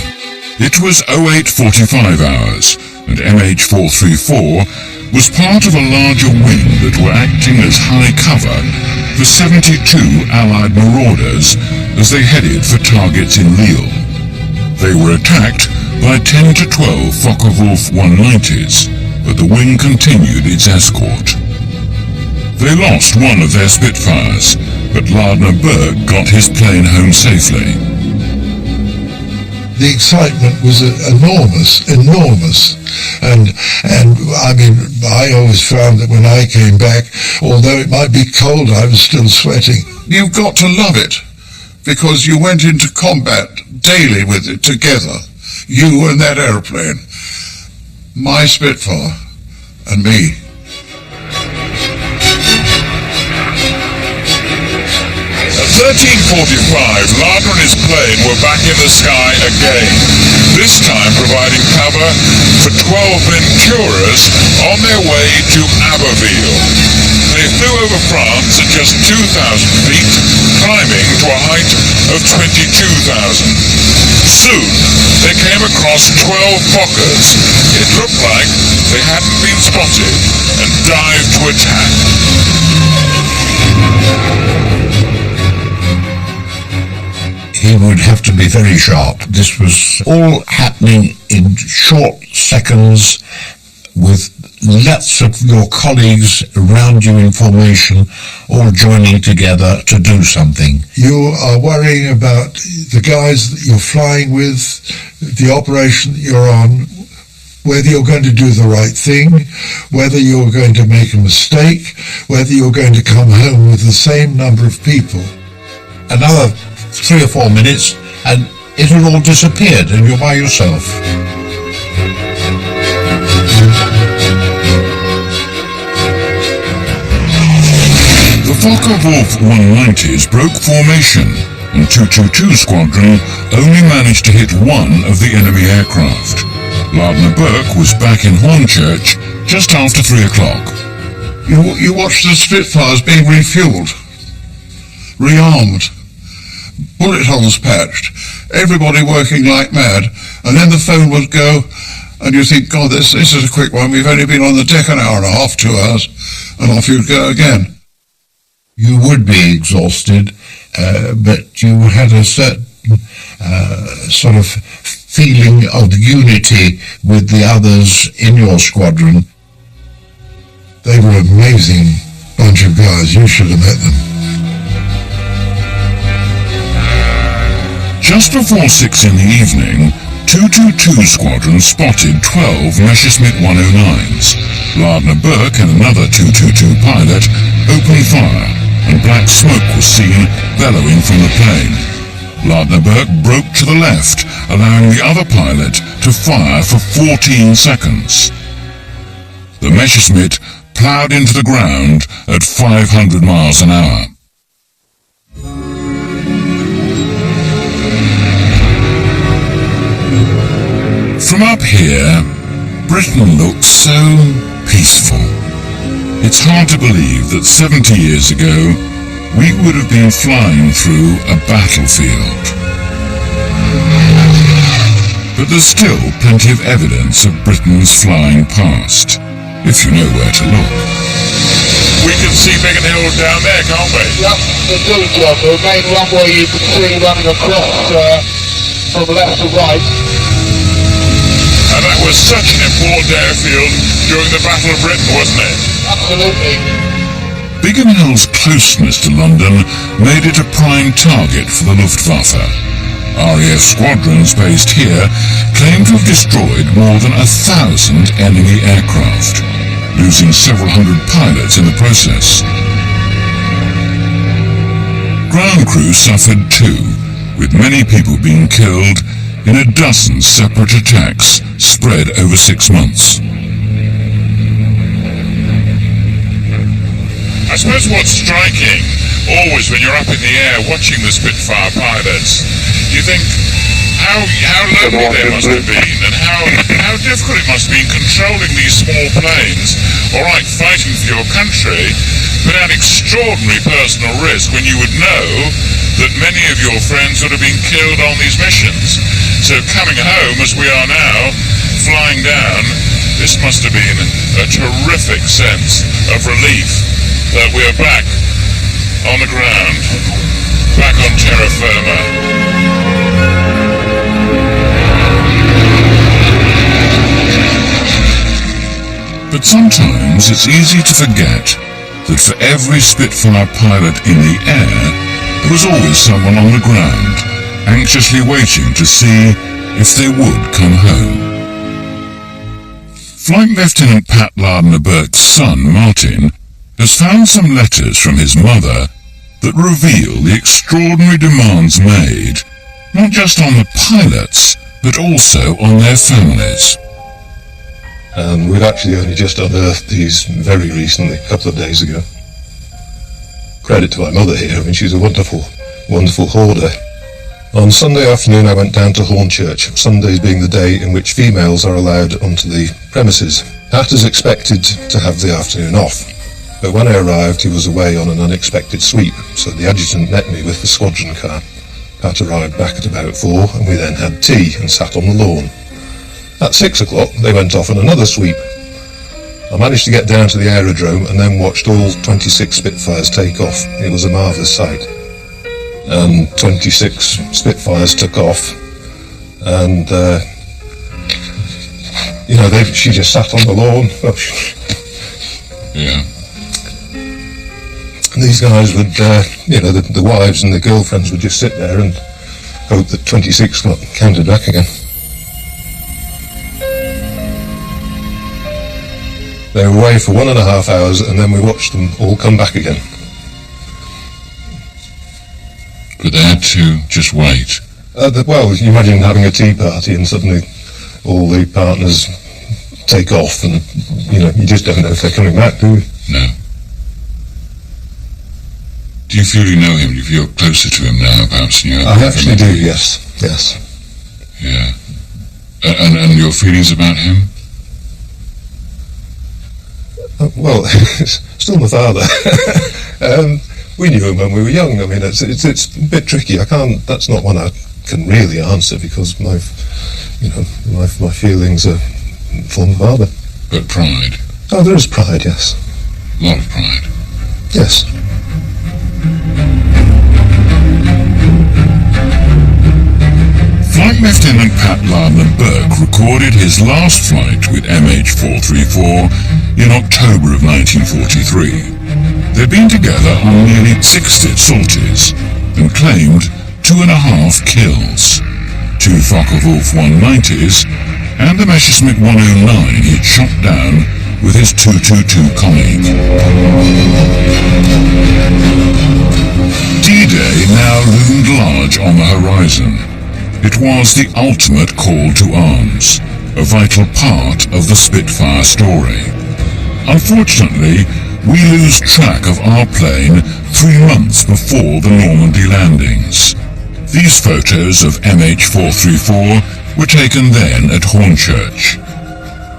It was 08:45 hours, and MH434 was part of a larger wing that were acting as high cover for 72 Allied marauders as they headed for targets in Lille. They were attacked by 10 to 12 Focke-Wulf 190s, but the wing continued its escort. They lost one of their Spitfires, but Lardner-Burke got his plane home safely. The excitement was enormous, and I always found that when I came back, although it might be cold, I was still sweating. You've got to love it, because you went into combat daily with it together, you and that aeroplane, my Spitfire and me. At 13:45, Lardner and his plane were back in the sky again, this time providing cover for 12 Venturas on their way to Abbeville. They flew over France at just 2,000 feet, climbing to a height of 22,000. Soon, they came across 12 Fokkers. It looked like they hadn't been spotted and dived to attack. He would have to be very sharp. This was all happening in short seconds with lots of your colleagues around you in formation all joining together to do something. You are worrying about the guys that you're flying with, the operation that you're on, whether you're going to do the right thing, whether you're going to make a mistake, whether you're going to come home with the same number of people. Another 3 or 4 minutes and it had all disappeared and you're by yourself. The Focke-Wulf 190s broke formation, and 222 Squadron only managed to hit one of the enemy aircraft. Lardner-Burke was back in Hornchurch just after 3 o'clock. You watched the Spitfires being refueled, rearmed, bullet holes patched, everybody working like mad, and then the phone would go, and you think, God, this is a quick one, we've only been on the deck an hour and a half, 2 hours, and off you'd go again. You would be exhausted, but you had a certain sort of feeling of unity with the others in your squadron. They were an amazing bunch of guys. You should have met them. Just before 6 in the evening, 222 Squadron spotted 12 Messerschmitt 109s. Lardner Burke and another 222 pilot opened fire, and black smoke was seen bellowing from the plane. Lardner Burke broke to the left, allowing the other pilot to fire for 14 seconds. The Messerschmitt ploughed into the ground at 500 miles an hour. From up here, Britain looked so peaceful. It's hard to believe that 70 years ago, we would have been flying through a battlefield. But there's still plenty of evidence of Britain's flying past, if you know where to look. We can see Biggin Hill down there, can't we? Yep, indeed, John. The main runway you can see running across from left to right. And that was such an important airfield during the Battle of Britain, wasn't it? Absolutely. Biggin Hill's closeness to London made it a prime target for the Luftwaffe. RAF squadrons based here claim to have destroyed more than 1,000 enemy aircraft, losing several hundred pilots in the process. Ground crew suffered too, with many people being killed in a dozen separate attacks spread over 6 months. I suppose what's striking, always when you're up in the air watching the Spitfire pilots, you think how lonely they must have been, and how difficult it must have been controlling these small planes. All right, fighting for your country, but at extraordinary personal risk when you would know that many of your friends would have been killed on these missions. So coming home, as we are now, flying down, this must have been a terrific sense of relief that we are back on the ground, back on terra firma. But sometimes it's easy to forget that for every Spitfire pilot in the air, there was always someone on the ground, anxiously waiting to see if they would come home. Flight Lieutenant Pat Lardner Burke's son, Martin, has found some letters from his mother that reveal the extraordinary demands made, not just on the pilots, but also on their families. We've actually only just unearthed these very recently, a couple of days ago. Credit to my mother here, I mean, she's a wonderful, wonderful hoarder. On Sunday afternoon I went down to Hornchurch, Sundays being the day in which females are allowed onto the premises. Pat is expected to have the afternoon off, but when I arrived he was away on an unexpected sweep, so the adjutant met me with the squadron car. Pat arrived back at about 4 and we then had tea and sat on the lawn. At 6 o'clock they went off on another sweep. I managed to get down to the aerodrome and then watched all 26 Spitfires take off. It was a marvellous sight. And 26 Spitfires took off, and she just sat on the lawn. Yeah. And these guys would, the wives and the girlfriends would just sit there and hope that 26 got counted back again. They were away for 1.5 hours, and then we watched them all come back again. But they had to just wait. Well, you imagine having a tea party and suddenly all the partners take off, and you just don't know if they're coming back, do you? No. Do you feel you know him? Do you feel closer to him now, perhaps? I actually do, yes. Yeah. And your feelings about him? Well, still my father. We knew him when we were young. I mean, it's a bit tricky. That's not one I can really answer because my feelings are for my father. But pride? Oh, there is pride, yes. A lot of pride? Yes. Flight Lieutenant Pat Lardner-Burke recorded his last flight with MH434 in October of 1943. They'd been together on nearly 60 sorties and claimed 2.5 kills, 2 Focke-Wulf 190s and the Messerschmitt 109 he'd shot down with his 222 colleague. D-Day now loomed large on the horizon. It was the ultimate call to arms, a vital part of the Spitfire story. Unfortunately, we lose track of our plane 3 months before the Normandy landings. These photos of MH434 were taken then at Hornchurch.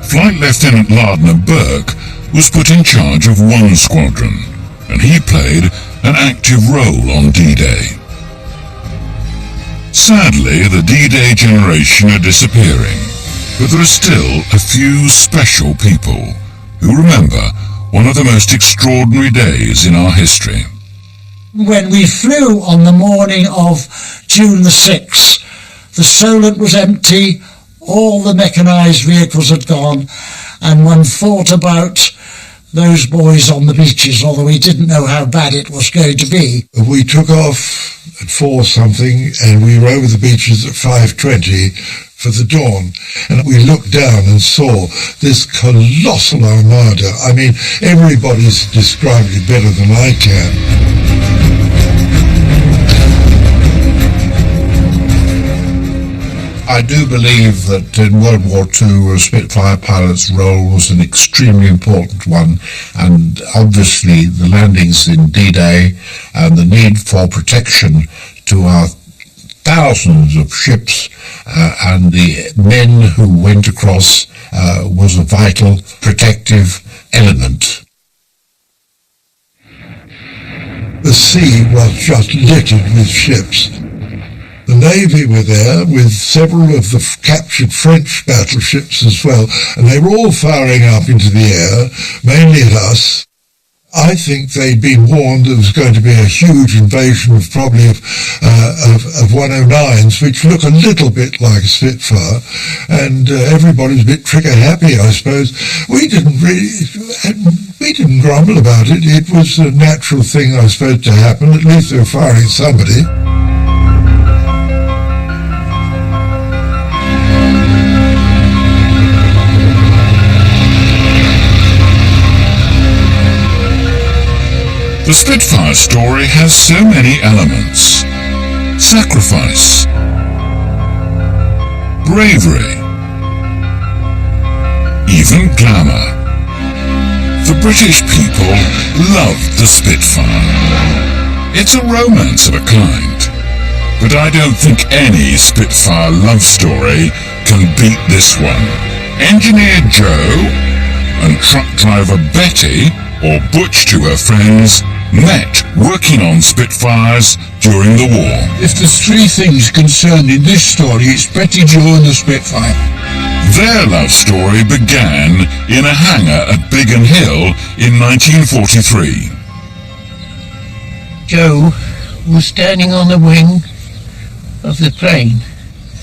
Flight Lieutenant Lardner-Burke was put in charge of one squadron, and he played an active role on D-Day. Sadly, the D-Day generation are disappearing, but there are still a few special people who remember one of the most extraordinary days in our history. When we flew on the morning of June the 6th, the Solent was empty, all the mechanised vehicles had gone, and one thought about those boys on the beaches, although we didn't know how bad it was going to be. We took off at 4 something and we were over the beaches at 5:20 for the dawn, and we looked down and saw this colossal armada. I mean, everybody's described it better than I can. I do believe that in World War II, a Spitfire pilot's role was an extremely important one, and obviously the landings in D-Day and the need for protection to our thousands of ships and the men who went across was a vital protective element. The sea was just littered with ships. The Navy were there with several of the captured French battleships as well, and they were all firing up into the air, mainly at us. I think they'd been warned there was going to be a huge invasion of probably of 109s, which look a little bit like a Spitfire, and everybody's a bit trigger happy, I suppose. We didn't grumble about it. It was a natural thing, I suppose, to happen. At least they were firing at somebody. The Spitfire story has so many elements. Sacrifice, bravery, even glamour. The British people loved the Spitfire. It's a romance of a kind, but I don't think any Spitfire love story can beat this one. Engineer Joe and truck driver Betty, or Butch to her friends, met working on Spitfires during the war. If there's 3 things concerned in this story, it's Betty, Joe and the Spitfire. Their love story began in a hangar at Biggin Hill in 1943. Joe was standing on the wing of the plane.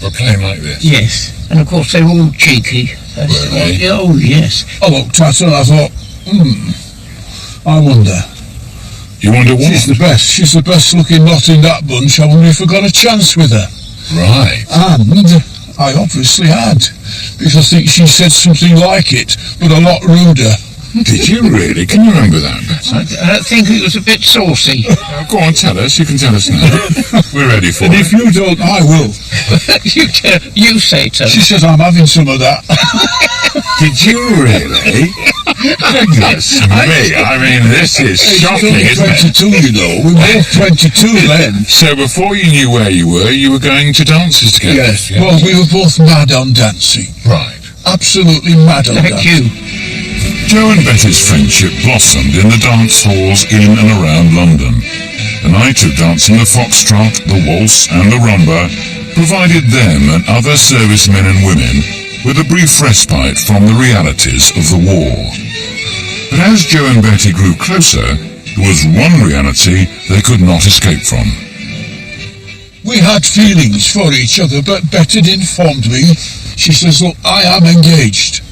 A plane like this? Yes, and of course they were all cheeky. Were they? Oh yes. I looked at her and I thought, I wonder. You wonder what? She's the best looking lot in that bunch. I wonder if I got a chance with her. Right. And I obviously had, because I think she said something like it, but a lot ruder. Did you really? Can you remember that? I think it was a bit saucy. Go on, tell us. You can tell us now. We're ready for And it. if you don't, I will. you say so. She says I'm having some of that. Did you really? Goodness me, I mean, this is shocking, She's only isn't it? 22, you know. We were both 22 then. So before you knew where you were going to dances together? Yes. Well, we were both mad on dancing. Right. Absolutely mad on Like dancing. you. Joe and Betty's friendship blossomed in the dance halls in and around London. The night of dancing the foxtrot, the waltz and the rumba provided them and other servicemen and women with a brief respite from the realities of the war. But as Joe and Betty grew closer, there was one reality they could not escape from. We had feelings for each other, but Bet had informed me. She says, look, I am engaged.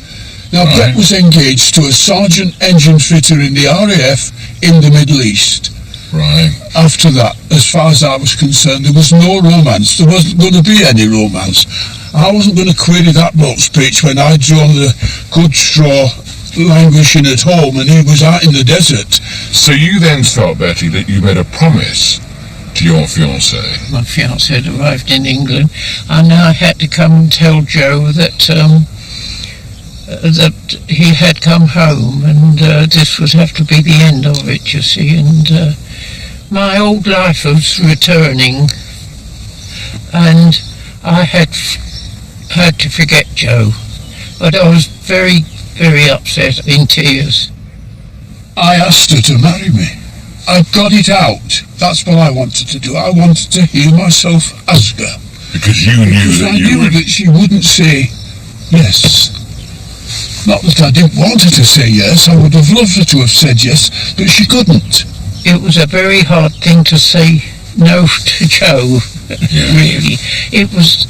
Now, Bet was engaged to a sergeant engine fitter in the RAF in the Middle East. Right. After that, as far as I was concerned, there was no romance. There wasn't going to be any romance. I wasn't going to query that bloke's pitch when I'd drawn the good straw languishing at home and he was out in the desert. So you then felt, Betty, that you made a promise to your fiancé. My fiancé had arrived in England, and I had to come and tell Joe that that he had come home, and this would have to be the end of it, you see. And my old life was returning, and I had to forget Joe. But I was very, very upset, in tears. I asked her to marry me. I got it out. That's what I wanted to do. I wanted to hear myself ask her. Because you knew Because that I you knew would... that she wouldn't say yes. Not that I didn't want her to say yes. I would have loved her to have said yes, but she couldn't. It was a very hard thing to say no to Joe, really. It's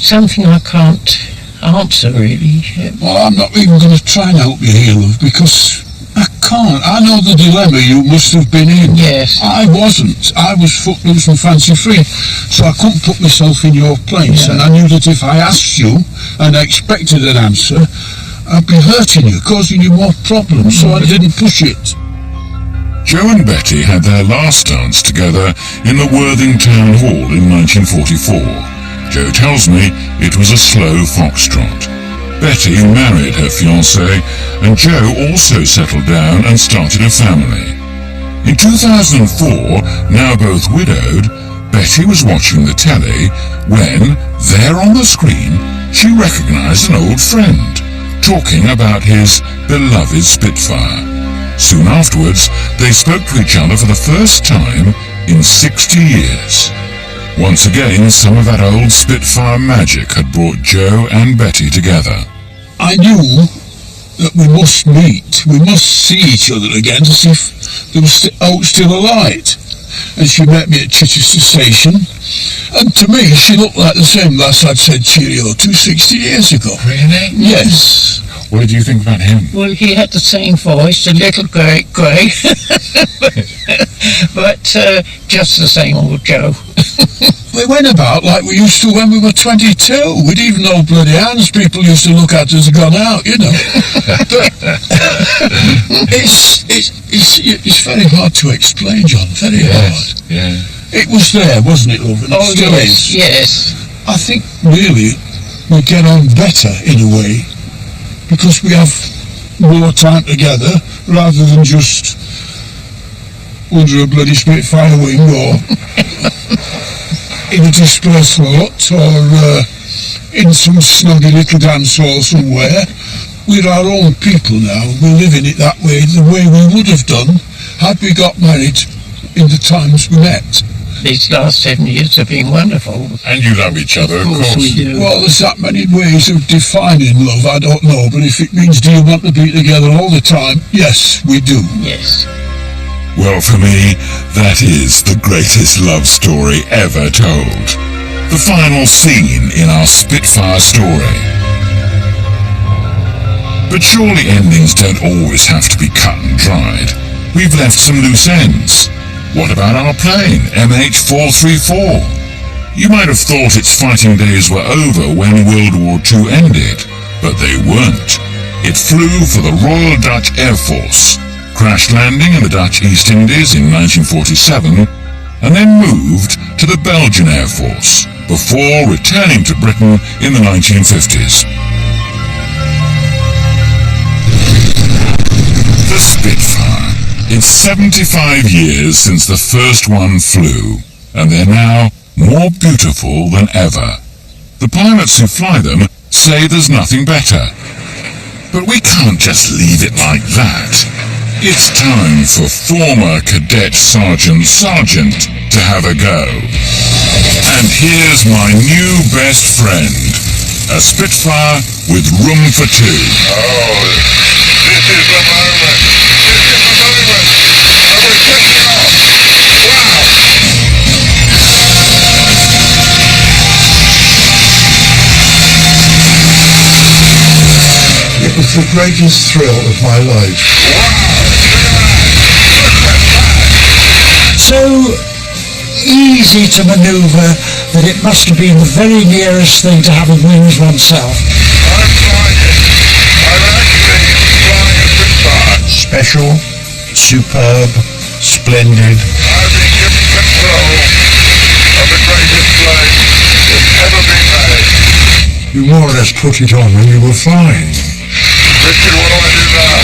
something I can't answer, really. Well, I'm not even going to try and help you here, love, because I can't. I know the dilemma you must have been in. Yes. I wasn't. I was footloose and fancy-free, so I couldn't put myself in your place, and I knew that if I asked you and expected an answer, I'd be hurting you, causing you more problems, so I didn't push it. Joe and Betty had their last dance together in the Worthing Town Hall in 1944. Joe tells me it was a slow foxtrot. Betty married her fiancé, and Joe also settled down and started a family. In 2004, now both widowed, Betty was watching the telly when, there on the screen, she recognised an old friend, talking about his beloved Spitfire. Soon afterwards, they spoke to each other for the first time in 60 years. Once again, some of that old Spitfire magic had brought Joe and Betty together. I knew that we must meet, we must see each other again to see if there was still a light. And she met me at Chichester Station, and to me she looked like the same lass I'd said cheerio to 60 years ago. Really? Yes. What did you think about him? Well, he had the same voice, a little grey, but just the same old Joe. We went about like we used to when we were 22. We'd even old bloody hands people used to look at us gone out, you know. But it's very hard to explain, John, very hard. Yeah. It was there, wasn't it, love? And it still is. Yes. I think, really, we get on better in a way because we have more time together rather than just under a bloody Spitfire wing or in a dispersal hut or in some snuggy little dance hall somewhere. We're our own people now. We're living it that way, the way we would have done had we got married in the times we met. These last 7 years have been wonderful. And you love each other, of course. We do. Well, there's that many ways of defining love, I don't know, but if it means do you want to be together all the time, yes, we do. Yes. Well, for me, that is the greatest love story ever told. The final scene in our Spitfire story. But surely endings don't always have to be cut and dried. We've left some loose ends. What about our plane, MH434? You might have thought its fighting days were over when World War II ended, but they weren't. It flew for the Royal Dutch Air Force, crash landing in the Dutch East Indies in 1947, and then moved to the Belgian Air Force, before returning to Britain in the 1950s. The Spitfire. It's 75 years since the first one flew, and they're now more beautiful than ever. The pilots who fly them say there's nothing better. But we can't just leave it like that. It's time for former Cadet Sergeant to have a go. And here's my new best friend, a Spitfire with room for two. Oh, this is the moment. And we're taking off. Wow. greatest thrill of my life. So easy to manoeuvre that it must have been the very nearest thing to having wings oneself. I'm flying it. I'm actually flying a Spitfire. Special, superb, splendid. I've been given control of the greatest plane that's ever been made. You more or less put it on when you were flying. Richard, what do I do now?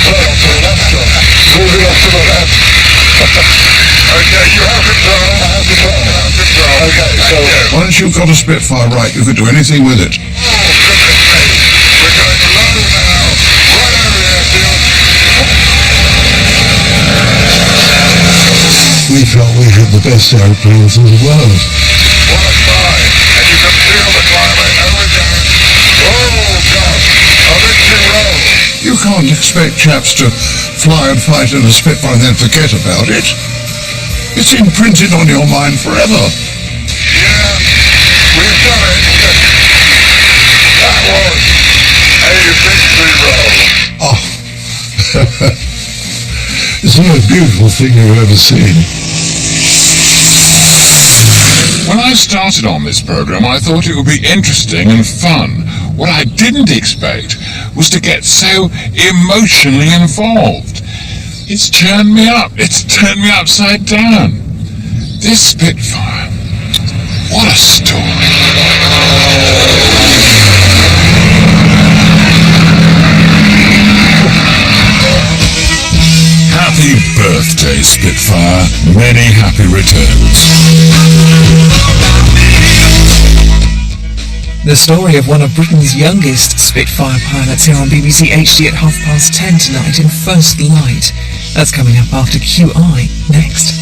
Move it off to the left. Okay, you have control. I have control. Okay, so once you've got a Spitfire right, you can do anything with it. Oh, goodness me. We're going low now. Right over here, Phil. We felt we had the best aeroplanes in the world. What a fly. And you can feel the climate. And we're going. Oh, gosh. A victory roll. You can't expect chaps to fly and fight in a Spitfire and then forget about it. It's imprinted on your mind forever. Yeah, we've done it. That was a victory roll. Oh, it's the most beautiful thing you've ever seen. When I started on this program, I thought it would be interesting and fun. What I didn't expect was to get so emotionally involved. It's turned me up. It's turned me upside down. This Spitfire, what a story. Happy birthday, Spitfire. Many happy returns. The story of one of Britain's youngest Spitfire pilots here on BBC HD at 10:30 tonight in First Light. That's coming up after QI next.